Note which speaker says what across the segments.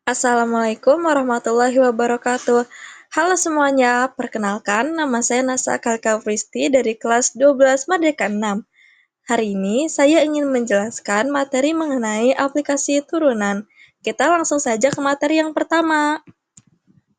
Speaker 1: Assalamualaikum warahmatullahi wabarakatuh. Halo semuanya, perkenalkan nama saya Nasa Kalka Fristi dari kelas 12 Merdeka 6. Hari ini saya ingin menjelaskan materi mengenai aplikasi turunan. Kita langsung saja ke materi yang pertama.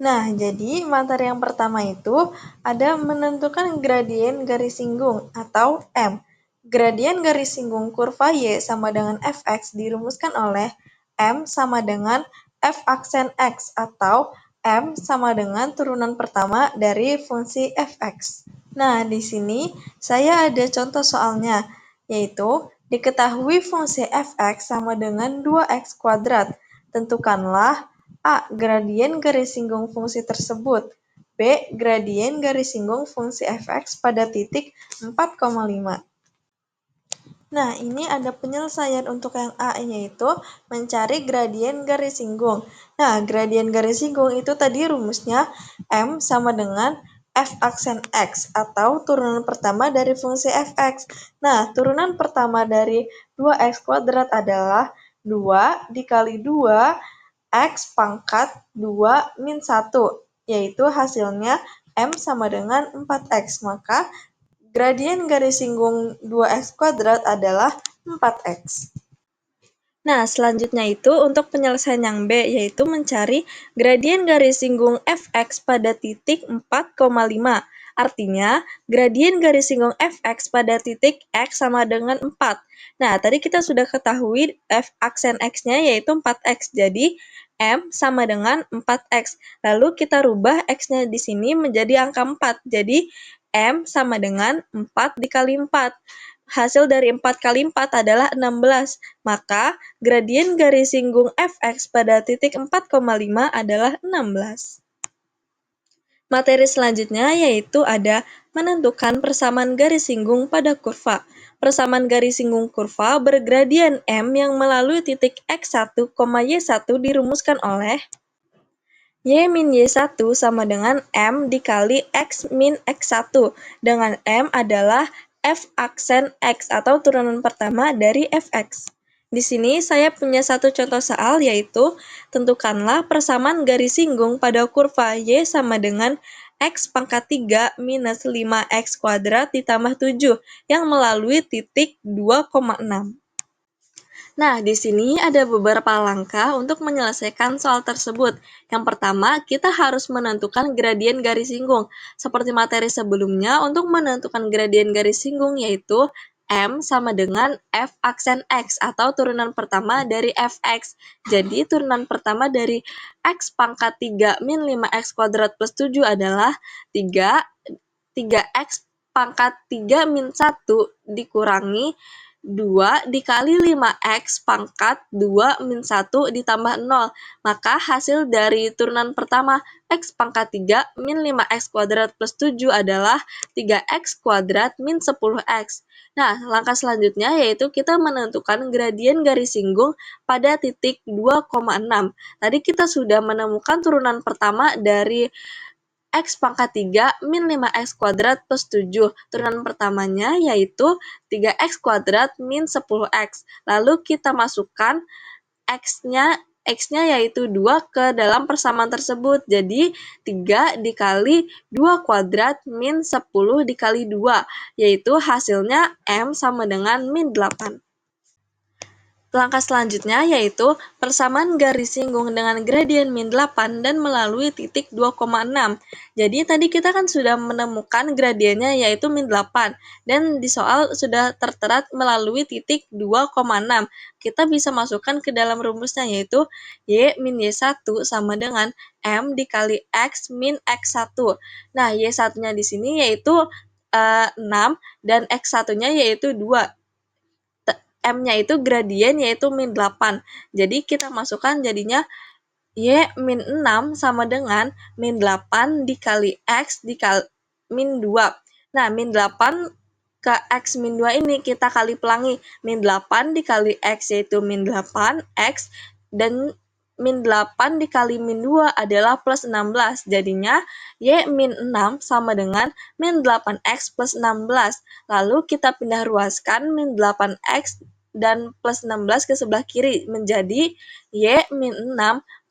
Speaker 1: Nah, jadi materi yang pertama itu ada menentukan gradien garis singgung atau M. Gradien garis singgung kurva Y sama dengan Fx dirumuskan oleh M sama dengan F aksen X atau M sama dengan turunan pertama dari fungsi Fx. Nah, di sini saya ada contoh soalnya, yaitu diketahui fungsi Fx sama dengan 2x kuadrat. Tentukanlah A. Gradien garis singgung fungsi tersebut. B. Gradien garis singgung fungsi Fx pada titik 4,5. Nah, ini ada penyelesaian untuk yang A, yaitu mencari gradien garis singgung. Nah, gradien garis singgung itu tadi rumusnya M sama dengan F aksen X atau turunan pertama dari fungsi Fx. Nah, turunan pertama dari 2x kuadrat adalah 2 dikali 2 X pangkat 2 min 1, yaitu hasilnya M sama dengan 4X. Maka gradien garis singgung 2x kuadrat adalah 4x. Nah, selanjutnya itu untuk penyelesaian yang B, yaitu mencari gradien garis singgung Fx pada titik 4,5. Artinya, gradien garis singgung Fx pada titik X sama dengan 4. Nah, tadi kita sudah ketahui F aksen X-nya yaitu 4X, jadi M sama dengan 4X. Lalu kita rubah X-nya di sini menjadi angka 4, jadi M sama dengan 4 dikali 4. Hasil dari 4 kali 4 adalah 16, maka gradien garis singgung Fx pada titik 4,5 adalah 16. Materi selanjutnya yaitu ada menentukan persamaan garis singgung pada kurva. Persamaan garis singgung kurva bergradien M yang melalui titik X1, Y1 dirumuskan oleh Y min Y1 sama dengan M dikali X min X1, dengan M adalah F aksen X atau turunan pertama dari Fx. Di sini saya punya satu contoh soal, yaitu tentukanlah persamaan garis singgung pada kurva Y sama dengan X pangkat 3 minus 5X kuadrat ditambah 7 yang melalui titik 2,6. Nah, di sini ada beberapa langkah untuk menyelesaikan soal tersebut. Yang pertama, kita harus menentukan gradien garis singgung. Seperti materi sebelumnya, untuk menentukan gradien garis singgung yaitu M sama dengan F aksen X atau turunan pertama dari Fx. Jadi, turunan pertama dari X pangkat 3 min 5X kuadrat plus 7 adalah 3X pangkat 3 min 1 dikurangi 2 dikali 5X pangkat 2 min 1 ditambah 0. Maka hasil dari turunan pertama X pangkat 3 min 5X kuadrat plus 7 adalah 3X kuadrat min 10X. Nah, langkah selanjutnya yaitu kita menentukan gradien garis singgung pada titik 2,6. Tadi kita sudah menemukan turunan pertama dari X pangkat 3 min 5X kuadrat plus 7. Turunan pertamanya yaitu 3X kuadrat min 10X. Lalu kita masukkan X-nya yaitu 2 ke dalam persamaan tersebut. Jadi 3 dikali 2 kuadrat min 10 dikali 2, yaitu hasilnya M sama dengan min 8. Langkah selanjutnya yaitu persamaan garis singgung dengan gradien min 8 dan melalui titik 2,6. Jadi tadi kita kan sudah menemukan gradiennya yaitu min 8 dan di soal sudah tertera melalui titik 2,6. Kita bisa masukkan ke dalam rumusnya yaitu Y min Y1 sama dengan M dikali X min X1. Nah, Y1-nya di sini yaitu 6 dan X1-nya yaitu 2. M-nya itu gradien yaitu min 8. Jadi kita masukkan jadinya Y min 6 sama dengan min 8 dikali X dikali min 2. Nah, min 8 ke X min 2 ini kita kali pelangi. Min 8 dikali X yaitu min 8 X dan min 8 dikali min 2 adalah plus 16. Jadinya Y min 6 sama dengan min 8X plus 16. Lalu kita pindah ruaskan min 8X dan plus 16 ke sebelah kiri menjadi Y min 6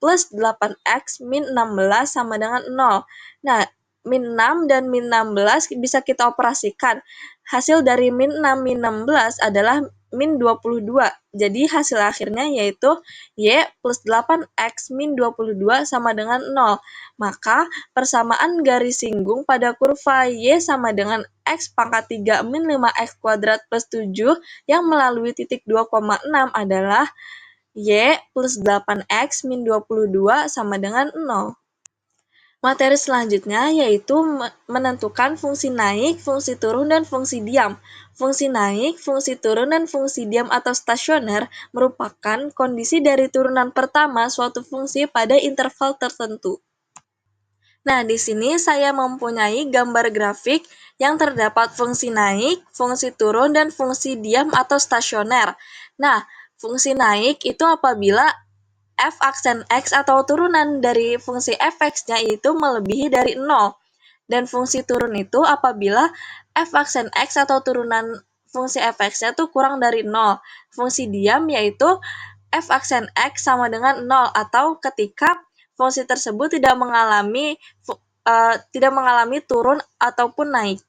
Speaker 1: plus 8X min 16 sama dengan 0. Nah, min 6 dan min 16 bisa kita operasikan. Hasil dari min 6 min 16 adalah min 22. Jadi hasil akhirnya yaitu Y plus 8X min 22 sama dengan 0. Maka persamaan garis singgung pada kurva Y sama dengan X pangkat 3 min 5X kuadrat plus 7 yang melalui titik 2,6 adalah Y plus 8X min 22 sama dengan 0. Materi selanjutnya yaitu menentukan fungsi naik, fungsi turun, dan fungsi diam. Fungsi naik, fungsi turun, dan fungsi diam atau stasioner merupakan kondisi dari turunan pertama suatu fungsi pada interval tertentu. Nah, di sini saya mempunyai gambar grafik yang terdapat fungsi naik, fungsi turun, dan fungsi diam atau stasioner. Nah, fungsi naik itu apabila f aksen x atau turunan dari fungsi fx-nya itu melebihi dari 0. Dan fungsi turun itu apabila f aksen x atau turunan fungsi fx-nya itu kurang dari 0. Fungsi diam yaitu f aksen x sama dengan 0 atau ketika fungsi tersebut tidak mengalami turun ataupun naik.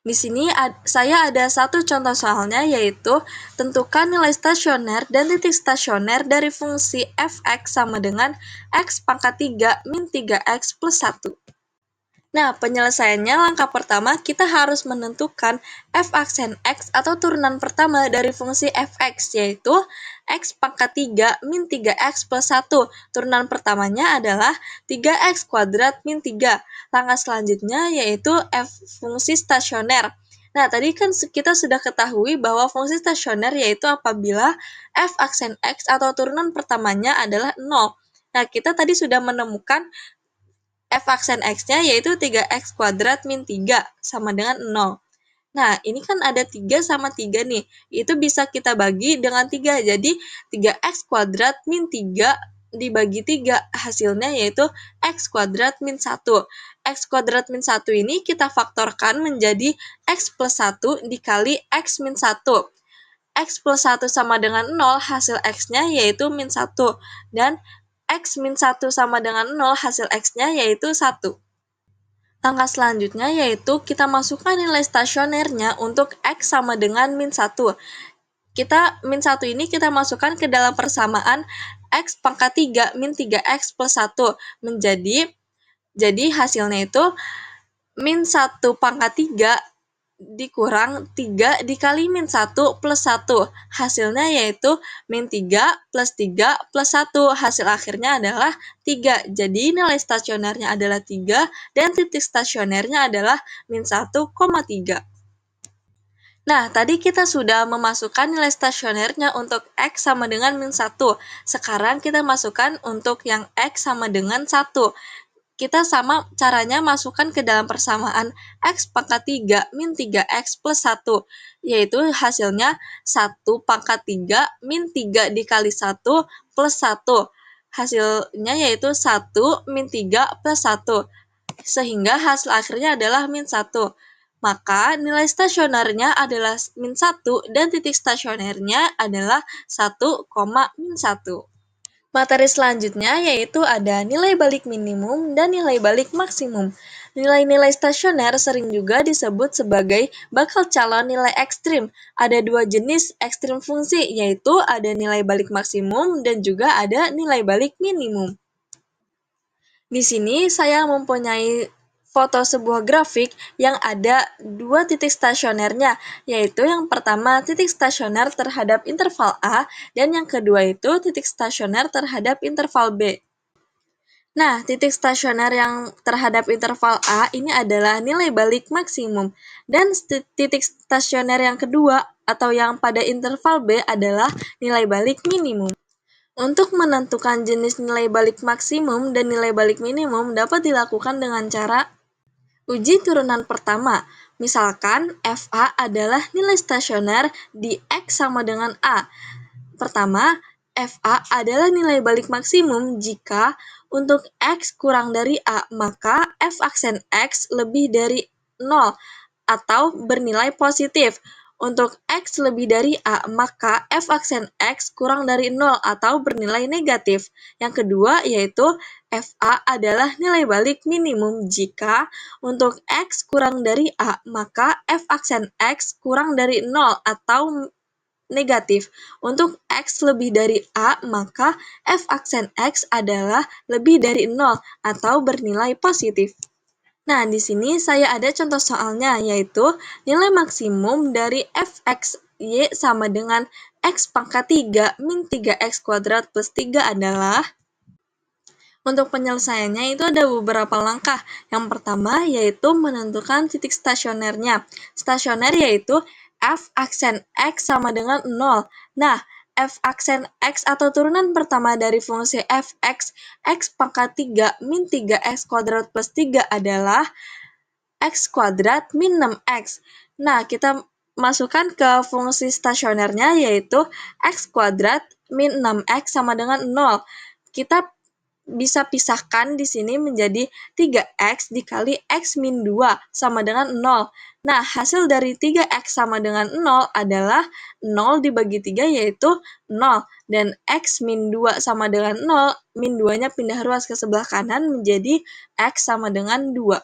Speaker 1: Di sini saya ada satu contoh soalnya, yaitu tentukan nilai stasioner dan titik stasioner dari fungsi fx sama dengan x pangkat 3 min 3x plus 1. Nah, penyelesaiannya langkah pertama kita harus menentukan f aksen x atau turunan pertama dari fungsi fx, yaitu x pangkat 3 min 3x plus 1. Turunan pertamanya adalah 3x kuadrat min 3. Langkah selanjutnya yaitu f fungsi stasioner. Nah, tadi kan kita sudah ketahui bahwa fungsi stasioner yaitu apabila f aksen x atau turunan pertamanya adalah 0. Nah, kita tadi sudah menemukan f aksen x-nya yaitu 3x kuadrat min 3 sama dengan 0. Nah, ini kan ada 3 sama 3 nih. Itu bisa kita bagi dengan 3. Jadi, 3x kuadrat min 3 dibagi 3. Hasilnya yaitu x kuadrat min 1. X kuadrat min 1 ini kita faktorkan menjadi x plus 1 dikali x min 1. X plus 1 sama dengan 0, hasil x-nya yaitu min 1. Dan x min 1 sama dengan 0, hasil x-nya yaitu 1. Langkah selanjutnya yaitu kita masukkan nilai stasionernya untuk x sama dengan min 1. Min 1 ini kita masukkan ke dalam persamaan x pangkat 3 min 3x plus 1. Jadi hasilnya itu min 1 pangkat 3 dikurang 3 dikali min 1 plus 1. Hasilnya yaitu min 3 plus 3 plus 1. Hasil akhirnya adalah 3. Jadi nilai stasionernya adalah 3 dan titik stasionernya adalah min 1,3. Nah, tadi kita sudah memasukkan nilai stasionernya untuk X sama dengan min 1. Sekarang kita masukkan untuk yang X sama dengan 1. Kita sama caranya masukkan ke dalam persamaan x pangkat 3 min 3x plus 1, yaitu hasilnya 1 pangkat 3 min 3 dikali 1 plus 1. Hasilnya yaitu 1 min 3 plus 1, sehingga hasil akhirnya adalah min 1. Maka nilai stasionernya adalah min 1 dan titik stasionernya adalah 1, min 1. Materi selanjutnya yaitu ada nilai balik minimum dan nilai balik maksimum. Nilai-nilai stasioner sering juga disebut sebagai bakal calon nilai ekstrim. Ada dua jenis ekstrim fungsi, yaitu ada nilai balik maksimum dan juga ada nilai balik minimum. Di sini saya mempunyai foto sebuah grafik yang ada dua titik stasionernya, yaitu yang pertama titik stasioner terhadap interval A, dan yang kedua itu titik stasioner terhadap interval B. Nah, titik stasioner yang terhadap interval A ini adalah nilai balik maksimum, dan titik stasioner yang kedua atau yang pada interval B adalah nilai balik minimum. Untuk menentukan jenis nilai balik maksimum dan nilai balik minimum dapat dilakukan dengan cara uji turunan pertama. Misalkan FA adalah nilai stasioner di X sama dengan A. Pertama, FA adalah nilai balik maksimum jika untuk X kurang dari A, maka F aksen X lebih dari 0 atau bernilai positif. Untuk X lebih dari A, maka f aksen X kurang dari 0 atau bernilai negatif. Yang kedua yaitu FA adalah nilai balik minimum jika untuk X kurang dari A, maka f aksen X kurang dari 0 atau negatif. Untuk X lebih dari A, maka f aksen X adalah lebih dari 0 atau bernilai positif. Nah, di sini saya ada contoh soalnya, yaitu nilai maksimum dari fx y sama dengan x pangkat 3 min 3x kuadrat plus 3 adalah. Untuk penyelesaiannya itu ada beberapa langkah. Yang pertama yaitu menentukan titik stasionernya. Stasioner yaitu f aksen x sama dengan 0. Nah, f aksen x atau turunan pertama dari fungsi fx x pangkat 3 min 3x kuadrat plus 3 adalah x kuadrat min 6x. Nah, kita masukkan ke fungsi stasionernya yaitu x kuadrat min 6x sama dengan 0. Kita bisa pisahkan di sini menjadi 3x dikali x min 2 sama dengan 0. Nah, hasil dari 3x sama dengan 0 adalah 0 dibagi 3 yaitu 0. Dan x min 2 sama dengan 0, min 2-nya pindah ruas ke sebelah kanan menjadi x sama dengan 2.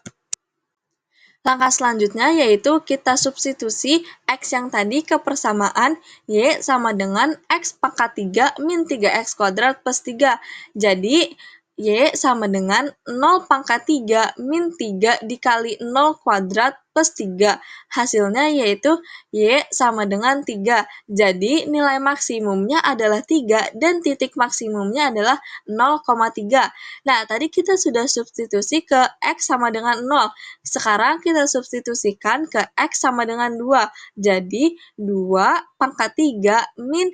Speaker 1: Langkah selanjutnya yaitu kita substitusi X yang tadi ke persamaan Y sama dengan X pangkat 3 min 3X kuadrat plus 3. Jadi, Y sama dengan 0 pangkat 3 min 3 dikali 0 kuadrat plus 3. Hasilnya yaitu Y sama dengan 3. Jadi, nilai maksimumnya adalah 3 dan titik maksimumnya adalah 0,3. Nah, tadi kita sudah substitusi ke X sama dengan 0. Sekarang kita substitusikan ke X sama dengan 2. Jadi, 2 pangkat 3 min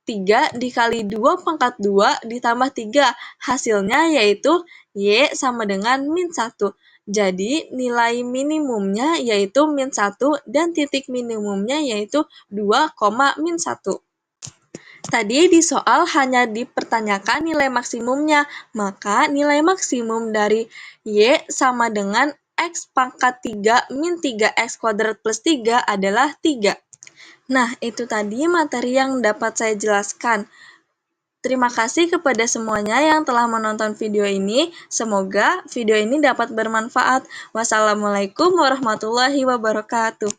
Speaker 1: 3 dikali 2 pangkat 2 ditambah 3. Hasilnya yaitu Y sama dengan min 1. Jadi, nilai minimumnya yaitu min 1 dan titik minimumnya yaitu 2, min 1. Tadi di soal hanya dipertanyakan nilai maksimumnya, maka nilai maksimum dari Y sama dengan X pangkat 3 min 3X kuadrat plus 3 adalah 3. Nah, itu tadi materi yang dapat saya jelaskan. Terima kasih kepada semuanya yang telah menonton video ini. Semoga video ini dapat bermanfaat. Wassalamualaikum warahmatullahi wabarakatuh.